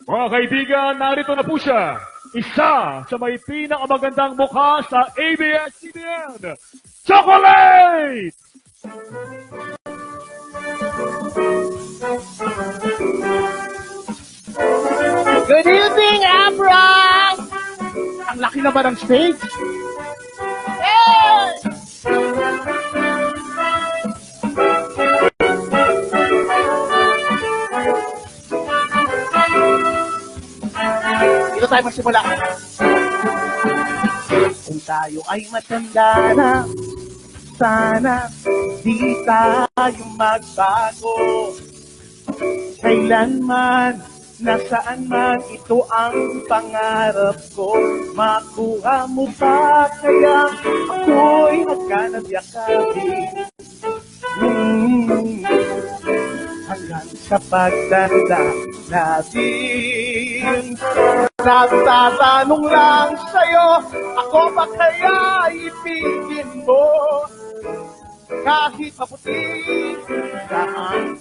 Mga kaibigan, narito na po siya. Isa sa may pinakamagandang mukha sa ABS-CBN, Chocolate! Good evening, Abra! Ang laki na ba ng stage? Hey! Dito tayo magsimula. Kung tayo ay matanda na, sana di tayo magbago. Kailanman, nasaan man, ito ang pangarap ko. Makuha mo ba kaya ako'y magkanabiyakabi? Hanggang sa pagtanda natin, nagtatanong lang sa'yo, ako ba kaya ibigin mo? Kahit maputi na ang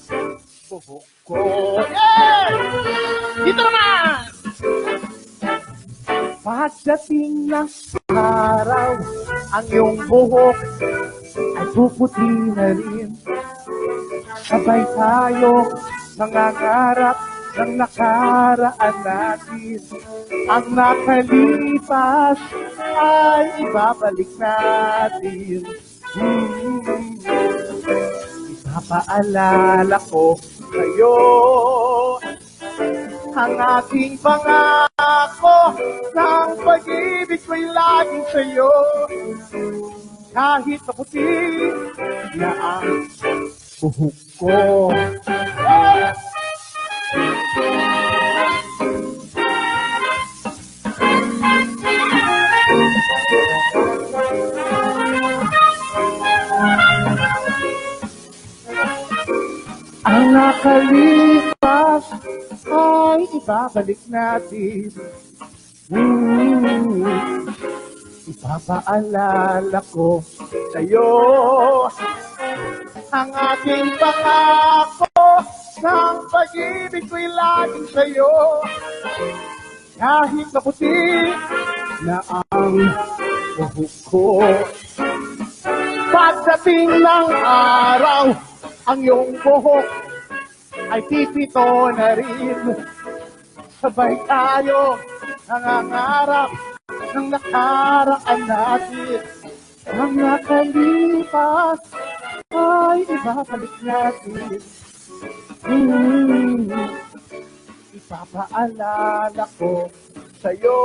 buhok ko. Yeah! Dito naman! Pagdating ng araw, ang iyong buhok ay puputi na rin. Sabay tayo nangangarap ng nakaraan natin. Ang nakalipas ay ibabalik natin. Ipapaalala ko sa'yo ang aking pangako ng pag-ibig ko'y laging sa'yo. Kahit maputi na ang buhok ko. Ang nakalipas ay ibabalik natin. Ipapaalala ko sa'yo ang aking pangako ng pag-ibig ko'y laging sa'yo. Kahit maputi na ang buhok ko. Pagdating ng araw, ang iyong buhok ay pipito na rin. Sabay tayo nangangarap ng nakaraan natin. Ang nakalipas ay ibabalik natin. Ipapaalala ko sa'yo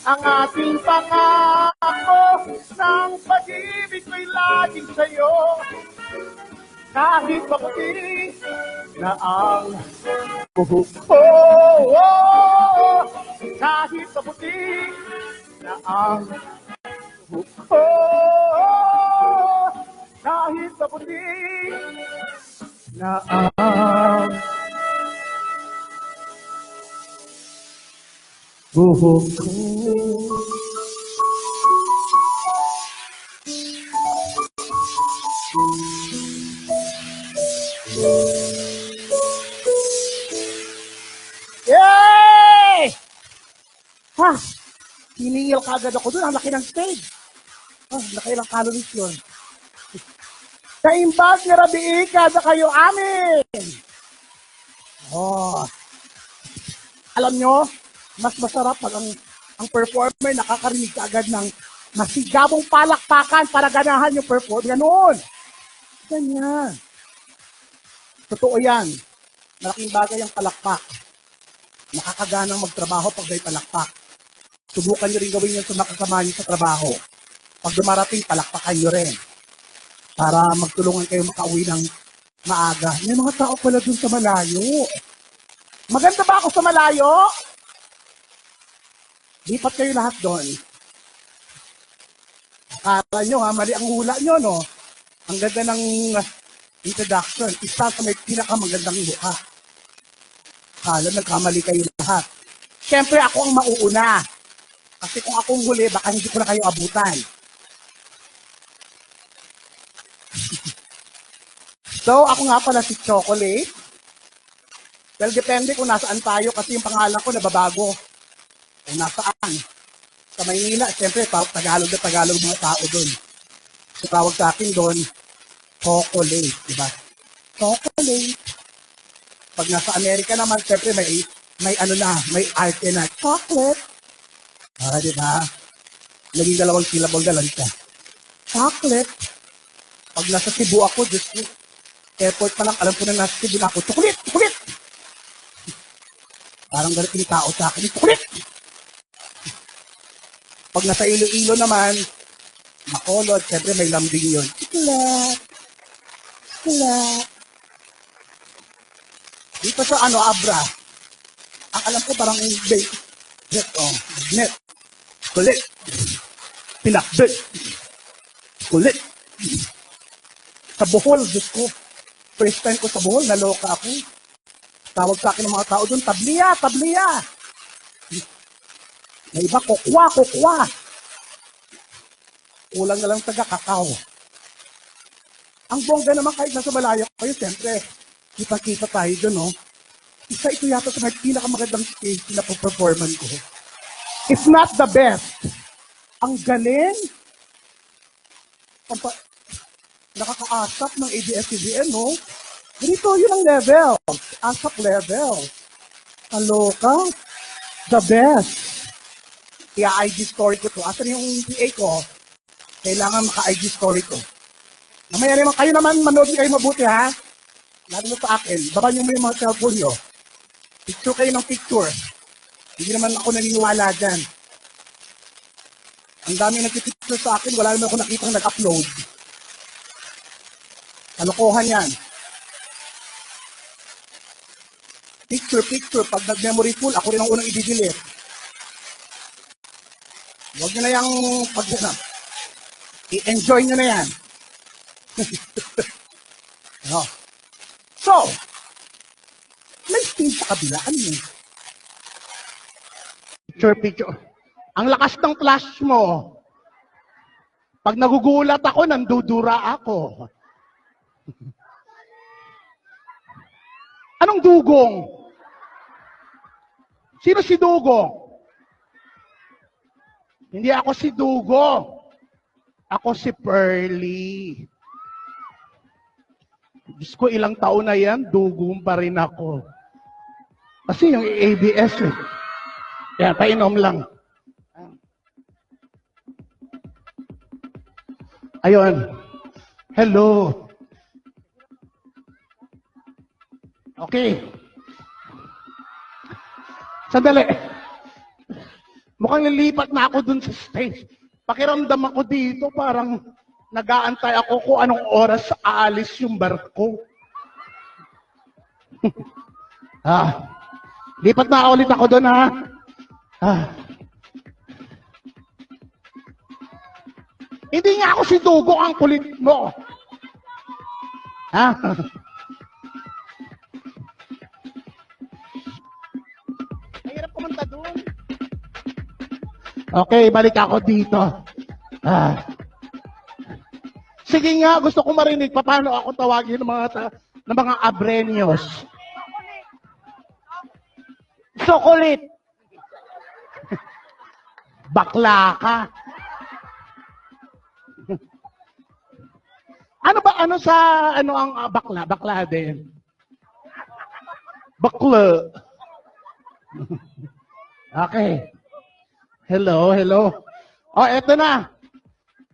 ang ating pangako ng pag-ibig ko'y laging sa'yo. Kahit maputi na ang buhok ko. Kahit maputi na ang buhok ko. Kahit maputi na ang buhok ko. Yay! Ha! Hiningil kagad ako doon. Ang laki ng stage. Laki ng calories yun. Kaimbag ni Rabi kada kayo amin. Alam nyo, mas masarap pag ang performer nakakarinig agad ng masigabong palakpakan para ganahan yung performer. Ganun. Ganyan. Totoo yan. Malaking bagay ang palakpak. Nakakaganang magtrabaho pag may palakpak. Subukan nyo rin gawin yan sa makasama nyo sa trabaho. Pag dumarating, palakpakan nyo rin. Para magtulungan kayo makauwi ng maaga. May mga tao pala dun sa malayo. Maganda ba ako sa malayo? Lipat kayo lahat doon. Akala nyo ha, mali ang hula nyo, no? Ang ganda ng introduction. Isa sa may pinakamagandang mukha. Akala nagkamali kayo lahat. Siyempre ako ang mauuna. Kasi kung akong huli, baka hindi ko na kayo abutan. So, ako nga pala si Chocolate. Well, depende kung nasaan tayo kasi yung pangalan ko nababago. Kung nasaan. Sa Maynila, siyempre, Tagalog na Tagalog mga tao doon. So, tawag sa akin doon, chocolate, di ba? Chocolate. Pag nasa Amerika naman, siyempre, may arte na, chocolate. Di ba? Naging dalawang syllable na lang siya. Chocolate. Pag nasa Cebu ako, Diyos ko, airport pa lang, alam ko na nasa Cebu na ako, chocolate, chocolate. Parang ganit yung tao sa akin, chocolate. Pag nasa Iloilo naman, Macolod, siyempre may lambing yun. Chocolate. Chocolate. Dito sa Abra, ang alam ko parang net, kulit, pinakbit, kulit. Sa Bohol, Diyos ko, first time ko sa Bohol, naloka ako. Tawag sa akin ng mga tao doon, tabliya, tabliya. May iba, kokwa, kokwa. Kulang na lang taga kakao. Ang bongga naman kahit nasa malayo kayo, siyempre, kita-kita tayo doon, no? Isa ito yata sa pinakamagandang stage na performance ko. If not the best. Ang galing. Nakakaasap ng ABS-CBN, no? Ganito yun ang level. Asap level. Kaloka. The best. Kaya IG story ko to. Asan yung PA ko? Kailangan maka-IG story ko. Namaya naman kayo naman, manood kayo mabuti, ha? Lalo mo sa akin, baba niyo mo yung mga cellphone nyo. Picture kayo ng picture. Hindi naman ako naniniwala dyan. Ang dami nagpipicture sa akin, wala naman ako nakitang nag-upload. Kalokohan yan. Picture. Pag nag-memory full, ako rin ang unang i-delete. Huwag nyo na yung i-enjoy nyo na yan. No. So, may stage sa kabila. Ano yun? Picture. Ang lakas ng flash mo. Pag nagugulat ako, nandudura ako. Anong dugong? Sino si Dugong? Hindi ako si Dugong. Ako si Pearly. Diyos ko, ilang taon na yan, dugong pa rin ako. Kasi yung ABS eh. Yan, painom lang. Ayun. Hello. Okay. Sandali. Mukhang lilipat na ako dun sa stage. Pakiramdam ako dito, parang nag-aantay ako kung anong oras aalis yung barko. Lipat na ulit ako doon, ha? Hindi nga ako si Dugo, ang kulit mo. Mahirap pumunta doon. Okay, balik ako dito. Sige nga, gusto ko marinig paano ako tawagin ng mga Abreños. Chocolate. Bakla ka. Ano ang bakla? Bakla din. Bakla. Okay. Hello. Eto na.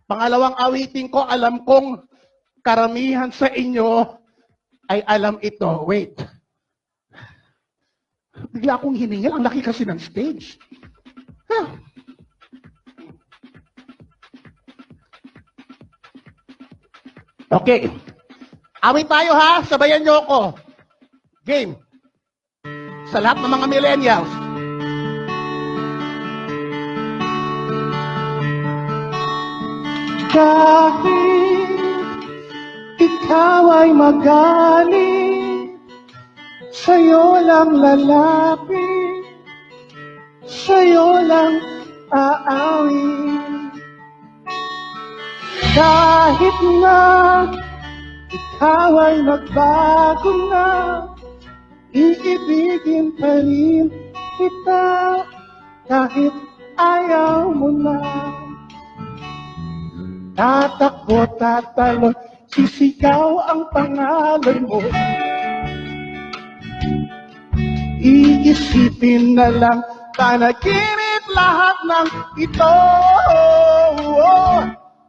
Pangalawang awitin ko, alam kong karamihan sa inyo ay alam ito. Wait. Bigla akong hiningil. Ang laki kasi ng stage. Okay. Awit tayo, ha? Sabayan niyo ako. Game. Sa lahat ng mga millennials. Kahit ikaw ay magaling, sa'yo lang lalapit, sa'yo lang aawin. Kahit na ikaw ay magbago na, iibigin pa rin kita kahit ayaw mo na. Tatakbo, tatalon, sisigaw ang pangalan mo. Iisipin na lang, panaginip lahat ng ito.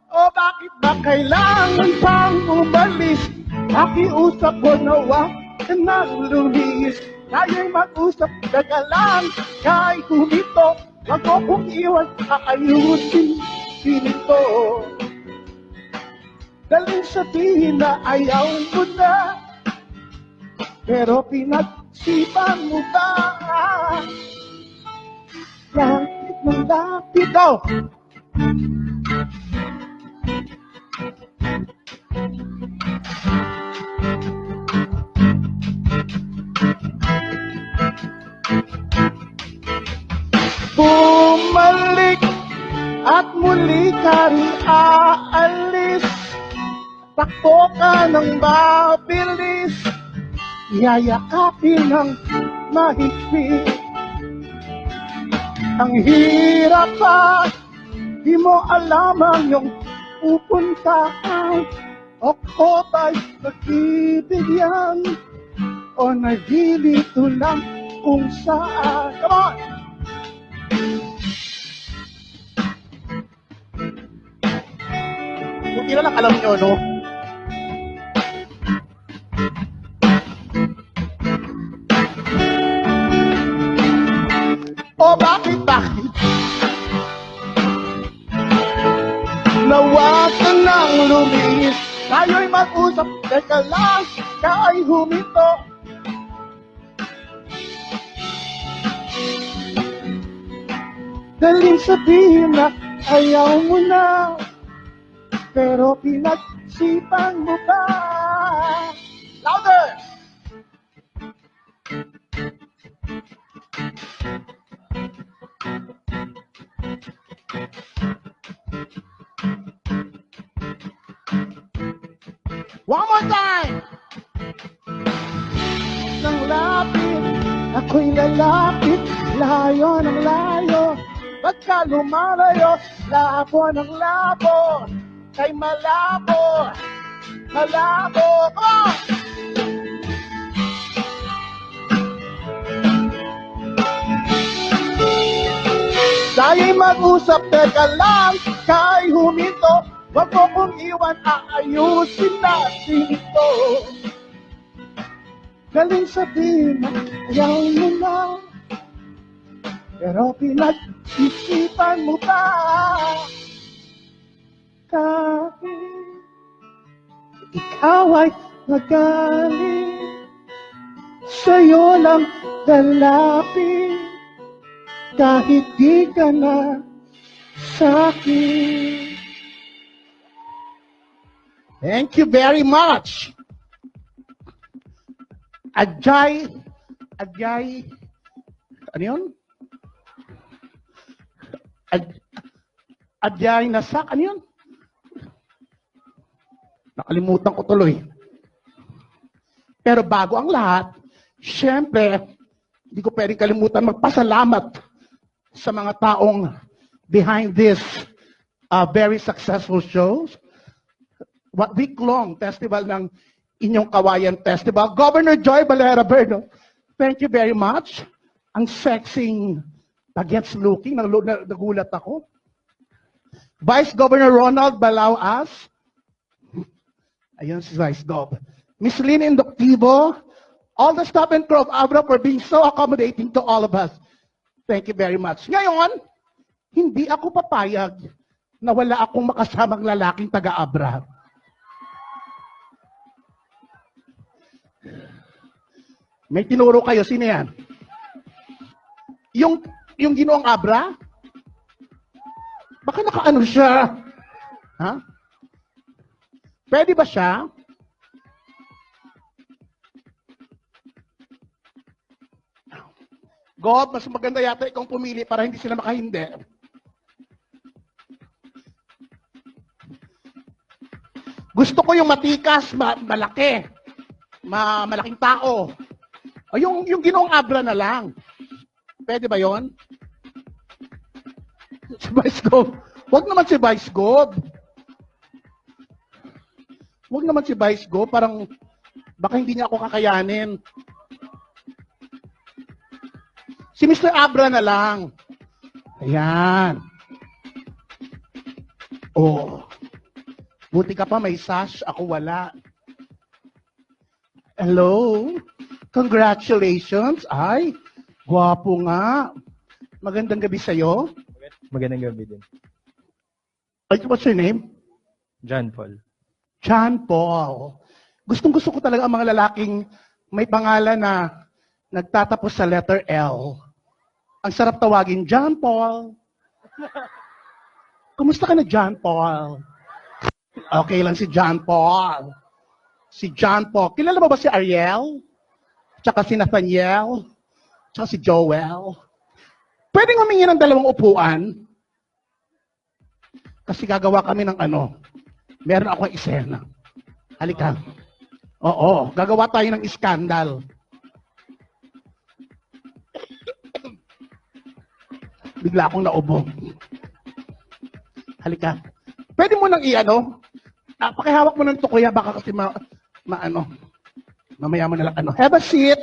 O bakit ba kailangan pang umalis? Pakiusap ko na wag ka nang lumis. Tayo'y mag-usap, daga lang, kahit humito. Wag mo kong iwan, aayusin pinito. Daling sabihin na ayaw mo na, pero pinagsipan mo ba? Lapit ng lapit daw. Bumalik at muli ka rin aalis. Takbo ka ng mabilis, yayakapin ng mahigpit. Ang hirap pa, di mo alam ang iyong pupuntahan. O kota'y nagbibigyan, o nagilito lang kung saan. Come on! Buti na lang alam nyo, no? O bakit? Nawag ka nang lumis. Tayo'y mag-usap, teka lang, kaay humito. Daling sabihin na ayaw mo na, pero pinagsipan mo ba? Louder! One more time! Nang lapit, ako'y lalapit, layo ng layo. Pagka lumalayo, labo ng labo, kay malabo, malabo. Come on! Tayo'y mag-usap, teka lang, kay huminto. Wag mo kong iwan, aayusin natin ito. Galing sabihin na ayaw mo na, pero pinag-isipan mo ba? Kahit ikaw ay magaling, sa'yo lang lalapit, kahit di ka na sa'kin. Thank you very much. Ajay, ano yun? Ajay Nasak, ano yun? Nakalimutan ko tuloy. Pero bago ang lahat, syempre, hindi ko pwedeng kalimutan magpasalamat sa mga taong behind this very successful shows. Week-long festival ng Inyong Kawayan Festival. Governor Joy Valera Berno, thank you very much. Ang sexing bagets looking, nagulat ako. Vice Governor Ronald Balauas, ayun si Vice Gov. Miss Lynn Indoctivo, all the staff and crew of Abra for being so accommodating to all of us. Thank you very much. Ngayon, hindi ako papayag na wala akong makasamang lalaking taga-Abra. May tinuro kayo, sino yan? Yung Ginoong Abra? Baka nakaano siya? Ha? Pwede ba siya? God, mas maganda yata ikong pumili para hindi sila makahindi. Gusto ko yung matikas, malaki, malaking tao. O yung Ginoong Abra na lang. Pwede ba yon? Si Vice Gov. Huwag naman si Vice Gov. Huwag naman si Vice Gov. Parang baka hindi niya ako kakayanin. Si Mr. Abra na lang. Ayan. Oh. Buti ka pa may sash. Ako wala. Hello? Congratulations. Ay, gwapo nga. Magandang gabi sa'yo. Magandang gabi din. Ay, what's your name? John Paul. John Paul. Gustong-gusto ko talaga ang mga lalaking may pangalan na nagtatapos sa letter L. Ang sarap tawagin, John Paul. Kumusta ka na, John Paul? Okay lang si John Paul. Si John Paul. Kilala mo ba si Ariel? Tsaka si Nathaniel? Tsaka si Joel? Pwedeng humingi ng 2 upuan? Kasi gagawa kami ng meron akong eksena. Halika. Oo, gagawa tayo ng iskandal. Bigla akong naubo. Halika. Pwede mo nang pakihawak mo ng tukuya, baka kasi mamaya mo na lang Have a seat,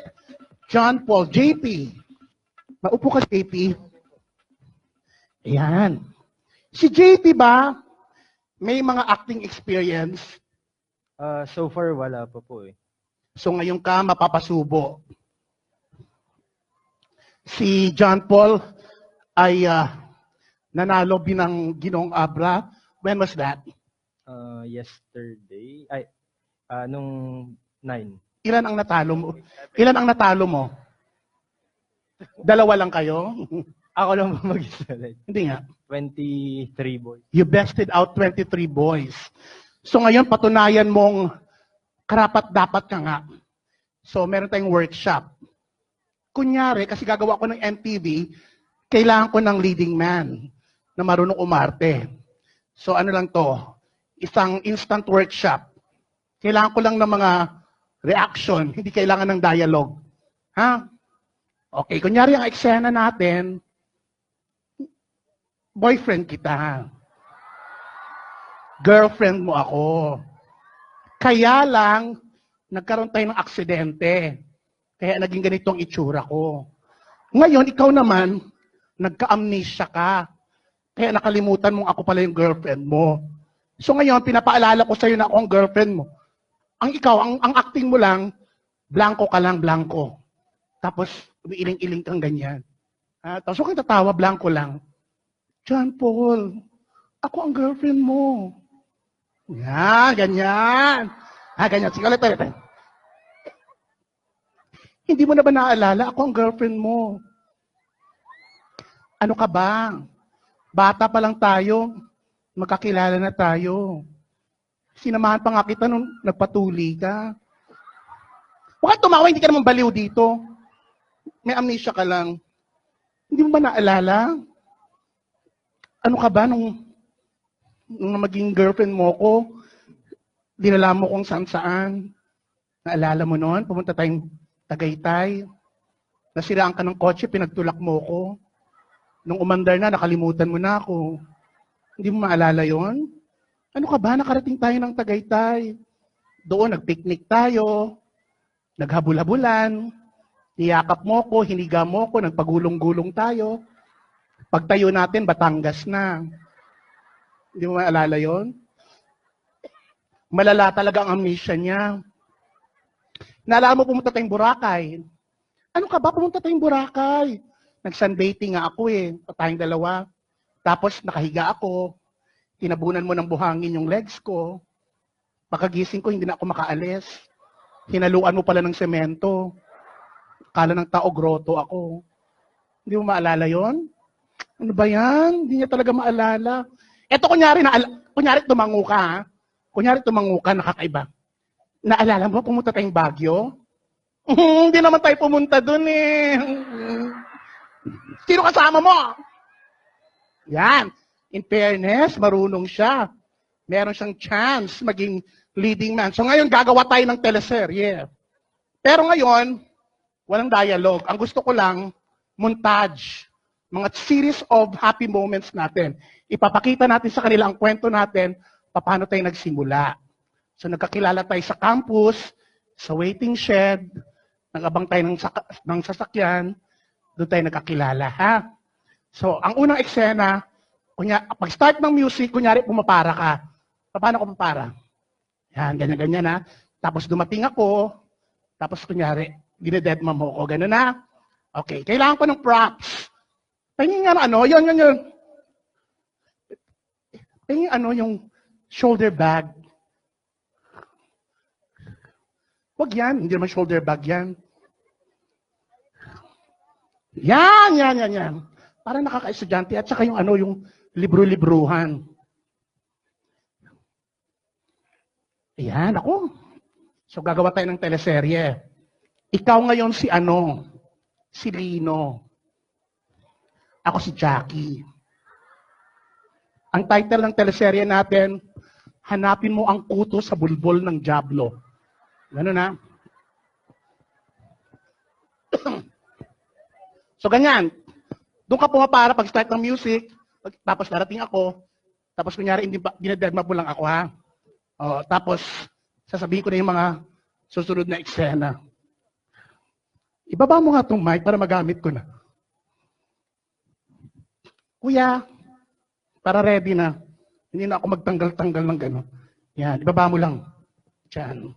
John Paul. JP. Maupo ka, JP. Ayan. Si JP ba, may mga acting experience? So far, wala pa po eh. So ngayon ka mapapasubo. Si John Paul ay nanalo binang Ginoong Abra. When was that? Yesterday. Ay, nung 9. Ilan ang natalo mo? Ilan ang natalo mo? 2 lang kayo? Ako lang ba mag-isa? Hindi nga. 23 boys. You bested out 23 boys. So ngayon, patunayan mong karapat-dapat ka nga. So meron tayong workshop. Kunyari, kasi gagawa ko ng MTV, kailangan ko ng leading man na marunong umarte. So ano lang to? Isang instant workshop. Kailangan ko lang ng mga reaction, hindi kailangan ng dialogue. Ha? Okay, kunyari ang eksena natin, boyfriend kita. Girlfriend mo ako. Kaya lang, nagkaroon tayo ng aksidente. Kaya naging ganitong itsura ko. Ngayon, ikaw naman, nagka-amnesia ka. Kaya nakalimutan mong ako pala yung girlfriend mo. So ngayon, pinapaalala ko sa'yo na ako ang girlfriend mo. Ang ikaw, ang acting mo lang, blanco ka lang, blanco. Tapos, umiiling-iling kang ganyan. Tapos huwag kang tatawa, blanco lang. John Paul, ako ang girlfriend mo. Yan, ganyan. Ganyan. Sige, ulit. Hindi mo na ba naalala? Ako ang girlfriend mo. Ano ka ba? Bata pa lang tayo. Magkakilala na tayo. Sinamahan pa nga kita nung nagpatuli ka. Huwag kang tumawa, hindi ka naman baliw dito. May amnesia ka lang. Hindi mo ba naalala? Ano ka ba nung maging girlfriend mo ko? Dinala mo kung saan-saan. Naalala mo noon? Pumunta tayong Tagaytay. Nasiraan ka ng kotse, pinagtulak mo ko. Nung umandar na, nakalimutan mo na ako. Hindi mo maalala yon? Ano ka ba? Nakarating tayo ng Tagaytay. Doon, nagpiknik tayo. Naghabol-habulan. Niyakap mo ko, hiniga mo ko, nagpagulong-gulong tayo. Pagtayo natin, Batangas na. Hindi mo maalala yon? Malala talaga ang amnesia niya. Naalala mo pumunta tayong Boracay. Ano ka ba? Pumunta tayong Boracay. Nag-sunbathing nga ako eh. Tayong 2. Tapos nakahiga ako. Tinabunan mo ng buhangin yung legs ko. Pagkagising ko, hindi na ako makaalis. Hinaluan mo pala ng semento. Kala ng tao, groto ako. Hindi mo maalala yon? Ano ba yan? Hindi niya talaga maalala. Eto kunyari tumango ka ha. Kunyari tumango ka, nakakaiba. Naalala mo, pumunta tayong Baguio? Hindi naman tayo pumunta dun eh. Sino kasama mo? Yan. In fairness, marunong siya. Meron siyang chance maging leading man. So ngayon, gagawa tayo ng teleserye. Pero ngayon, Walang dialogue. Ang gusto ko lang, montage. Mga series of happy moments natin. Ipapakita natin sa kanila ang kwento natin, paano tayo nagsimula. So nagkakilala tayo sa campus, sa waiting shed, nag-abang tayo ng sasakyan, doon tayo nagkakilala, ha? So, ang unang eksena, pag-start ng music, kunyari pumapara ka. Paano ko pumapara? Yan, ganyan-ganyan, ha? Tapos dumating ako, tapos kunyari, dinededma mo ko, gano'n na. Okay, kailangan ko ng props. Pahingin nga yun. Pahingin yung shoulder bag. Wag yan, hindi naman shoulder bag yan. Yan. Para nakaka-estudyante at saka yung libro-libruhan. Ayan, ako. So gagawa tayo ng teleserye. Ikaw ngayon si Lino. Ako si Jackie. Ang title ng teleserye natin, Hanapin mo ang kuto sa bulbol ng Diablo. Ganun na. So ganyan. Doon ka pumapara pag start ng music, tapos darating ako, tapos kunyari dinededma mo lang ako, ha? O, tapos sasabihin ko na yung mga susunod na eksena. Ibaba mo nga itong mic para magamit ko na. Kuya, para ready na. Hindi na ako magtanggal-tanggal ng gano'n. Yan, ibaba mo lang. Diyan.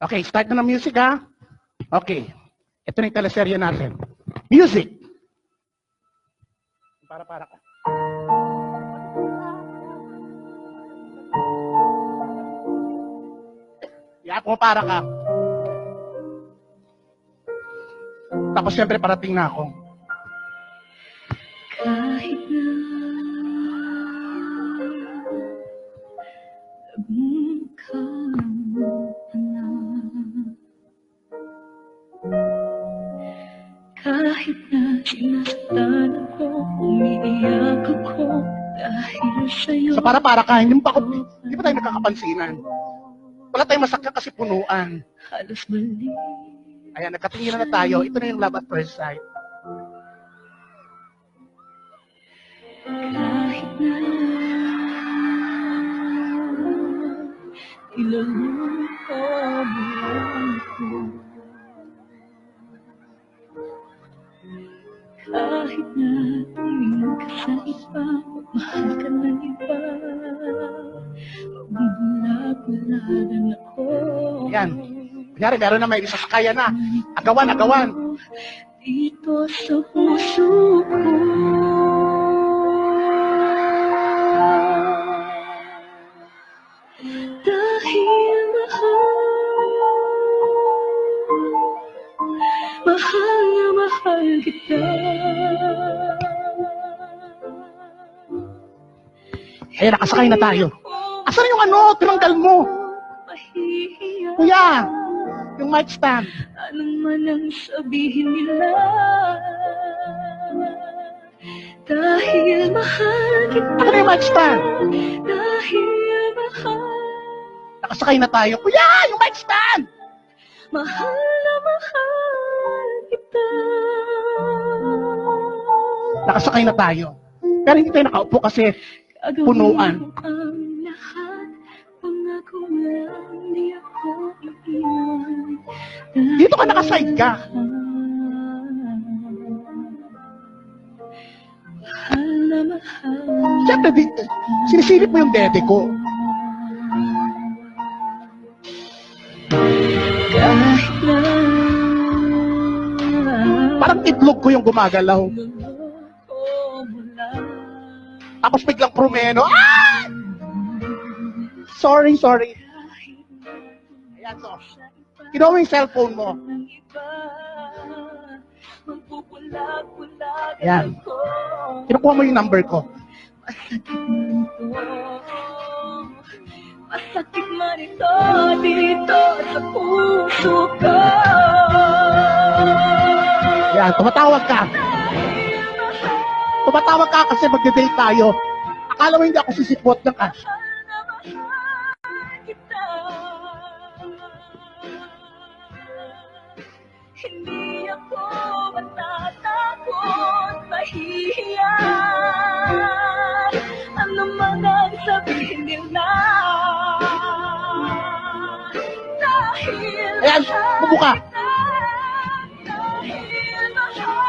Okay, start na ng music, ha? Okay. Ito na yung teleserye natin. Music! Para ka. Yan, pumapara ka. Tapos siyempre parating na ako. Kahit na kahit na sinasaktan ako, umiiyak ako dahil sa'yo. So para ka, hindi pa tayo nagkakapansinan. Wala tayong masakyan kasi punuan. Halos balik. Ayan, nagkatinginan na tayo. Ito na yung love at first sight. Kahit na ilaloko mo ako, kahit na tumingin ka sa iba, mahal ka ng iba, magbubula-bulagan ako. Yan. Kunyari, meron na may isasakayan na. Agawan. Dito sa puso ko, dahil mahal na mahal kita. Ayan, nakasakay na tayo. Asan yung tinanggal mo? Mahihiya. Kuya, yung mic stand. Ano man ang sabihin nila, dahil mahal kita. Ano yung mic stand? Dahil mahal. Nakasakay na tayo. Kuya, yung mic stand! Mahal na mahal kita. Nakasakay na tayo. Pero hindi tayo nakaupo kasi Gagawin punuan. mo ang lahat, pangako lang di ako iiwan. Dito ka nakaside ka. Mahal na mahal. Siyempre, dito, sinisilip mo yung dede ko. Kahit na Parang itlog ko yung gumagalaw. naloko mo lang. Tapos biglang promeno. Ah! Sorry. Ayan, so. Kinuha mo yung cellphone mo. Ng iba, magpupulag-pulag Ayan. ako. Kinukuha mo yung number ko. Masakit man ito dito sa puso ko. Ayan, tumatawag ka. Tumatawag ka kasi magde-date tayo. Akala mo hindi ako sisipot ng cash. Hindi ako matatakot, mahihiya. Ano man ang sabihin nila, dahil Ayan, bumuka. dahil mahal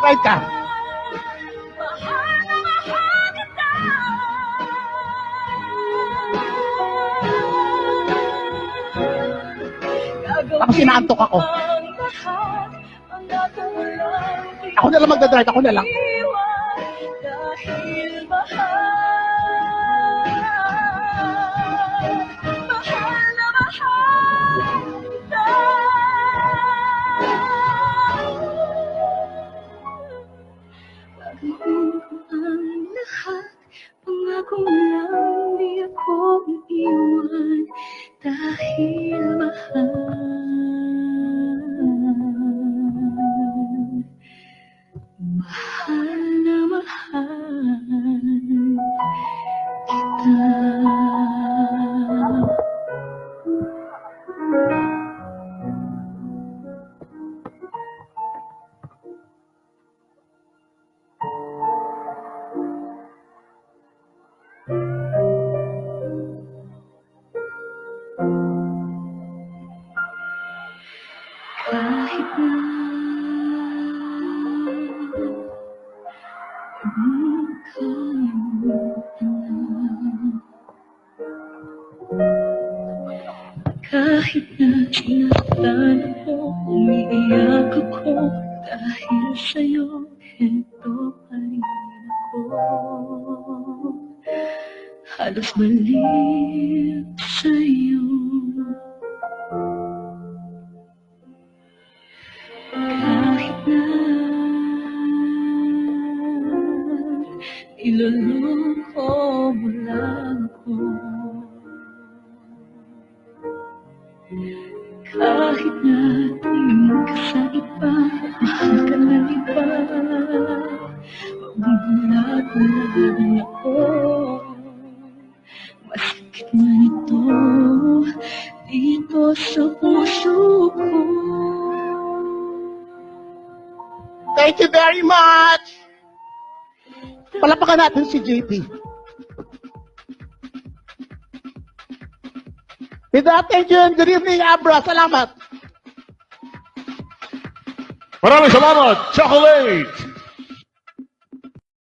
Right ka. mahal na mahal kita. Ako sinaantok ako. Ang lahat, ang gagawin Ako na lang magdadrive, ako na lang. dahil mahal na mahal kita. Gagawin ko ang lahat, pangako lang di ako iiwan dahil mahal. Mahal na mahal kita. Kahit na kahit na sinaktan ako, umiiyak ako dahil sa'yo, eto pa rin ako. Halos baliw sa'yo. Kahit na niloloko mo lang ako, kahit na tumingin ka sa iba, mahal ka na iba, magugulat na lang ako. Masakit man ito dito sa puso ko. Thank you very much. Palapakan natin si JP. With that, thank you and good evening, Abra. Salamat. Maraming salamat, Chocolate!